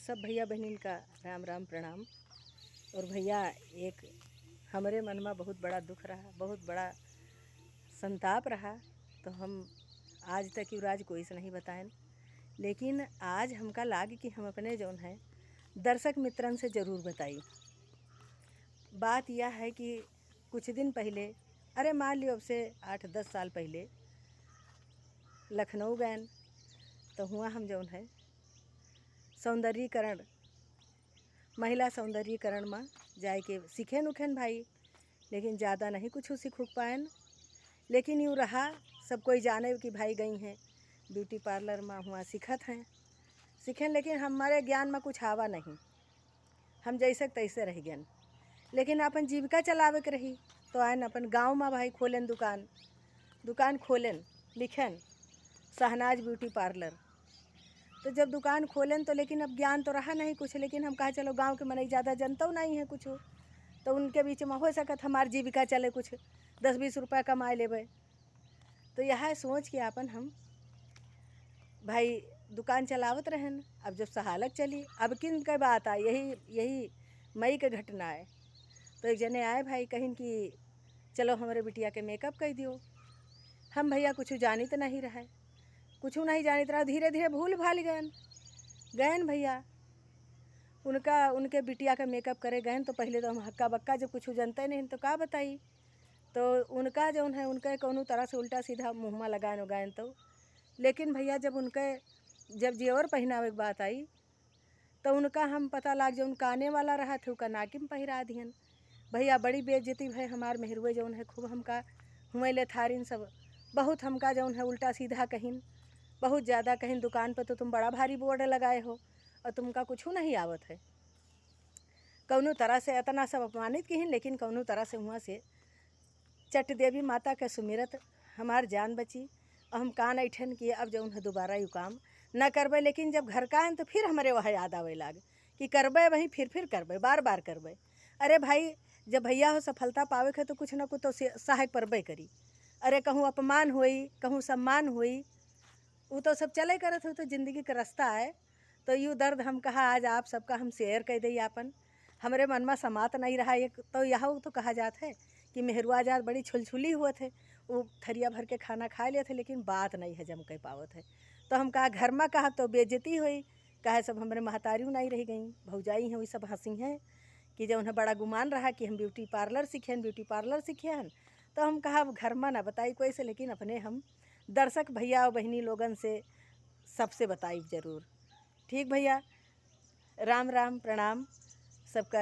सब भैया बहनिन का राम राम प्रणाम। और भैया एक हमारे मन में बहुत बड़ा दुख रहा, बहुत बड़ा संताप रहा। तो हम आज तक युवराज कोई से नहीं बताएं, लेकिन आज हमका लाग कि हम अपने जौन है दर्शक मित्रन से ज़रूर बताई। बात यह है कि कुछ दिन पहले, अरे मान लियो अब से 8-10 साल पहले लखनऊ गए, तो हुआ हम जौन है सौंदर्यीकरण, महिला सौंदर्यीकरण में जाए के सीखेन उखेन भाई, लेकिन ज़्यादा नहीं कुछ सीख पाएन। लेकिन यूँ रहा, सब कोई जाने कि भाई गई हैं ब्यूटी पार्लर में, हुआ सीखत सीखें, लेकिन हमारे ज्ञान में कुछ आवा नहीं, हम जैसे तैसे रह गए। लेकिन अपन जीविका चलावे के रही तो आयन अपन गांव में भाई खोलें दुकान खोलें, लिखें शहनाज ब्यूटी पार्लर। तो जब दुकान खोलें तो लेकिन अब ज्ञान तो रहा नहीं कुछ, लेकिन हम कहा चलो गांव के मनई ज़्यादा जनता नहीं है कुछ, तो उनके बीच में हो सकत हमारी जीविका चले, कुछ 10-20 रुपया कमाए लेवे। तो यह सोच के अपन हम भाई दुकान चलावत रहें। अब जब सहालक चली, अब किन के बात आई, यही मई के घटना है। तो एक जने आए भाई, कहीं कि चलो हमारे बिटिया के मेकअप कर दियो। हम भैया कुछ जानित नहीं रहे, कुछ नहीं जानित रहा, धीरे धीरे भूल भाल गए भैया उनके बिटिया का मेकअप करे गए। तो पहले तो हम हक्का बक्का, जब कुछ जानते नहीं तो का बताई। तो उनका जो है उनके कौनो तरह से उल्टा सीधा मुँह में लगाए उगाएन। तो लेकिन भैया जब जेवर पहनावे की बात आई तो उनका हम पता लाग, जो उनका आने वाला रहा थे उनका नाकी में पहिरा दिहन। भैया बड़ी बेइज्जती भाई, हमार मेहरुए जौन है खूब हमका हुए ले थारिन, सब बहुत हमका जौन है उल्टा सीधा कहीं, बहुत ज़्यादा कहीं। दुकान पर तो तुम बड़ा भारी बोर्ड लगाए हो और तुमका कुछ नहीं आवत है। कौनो तरह से इतना सब अपमानित की, लेकिन कौनो तरह से हुआ से चट देवी माता के सुमिरत हमार जान बची। और हम कान ऐठन किए अब जौन है दोबारा यू काम न करबे। लेकिन जब घर का आए तो फिर हमारे वह याद आवे लाग कि करबे वहीं, फिर करबे, बार बार करबे। अरे भाई, जब भैया हो सफलता पावे के तो कुछ न कुछ तो सहायक परबे करी। अरे कहूँ अपमान हुई, कहूँ सम्मान हुई, वो तो सब चले करत हो, तो ज़िंदगी का रास्ता है। तो यूँ दर्द हम कहा आज आप सबका हम शेयर कर दी। अपन हमारे मन में समात नहीं रहा। एक तो यह तो कहा जाता है कि मेहरुआ जात बड़ी छुलछुली हुए थे, वो थरिया भर के खाना खा लिए थे, लेकिन बात नहीं हजम कर पावत है। तो हम कहा घर में कहा तो बेइज्जती हुई, कहा सब हमारे महतारियों नहीं रह गई, भौजाई हैं, वही सब हंसी हैं कि जो उन्हें बड़ा गुमान रहा कि हम ब्यूटी पार्लर सीखे हैं। तो हम कहा घर में ना बताई कोई से, लेकिन अपने हम दर्शक भैया और बहनी लोगन से सबसे बताई ज़रूर। ठीक भैया, राम राम प्रणाम सबका।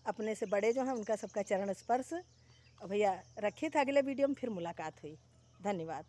अपने से बड़े जो हैं उनका सबका चरण स्पर्श। और भैया रखिए थे, अगले वीडियो में फिर मुलाकात हुई। धन्यवाद।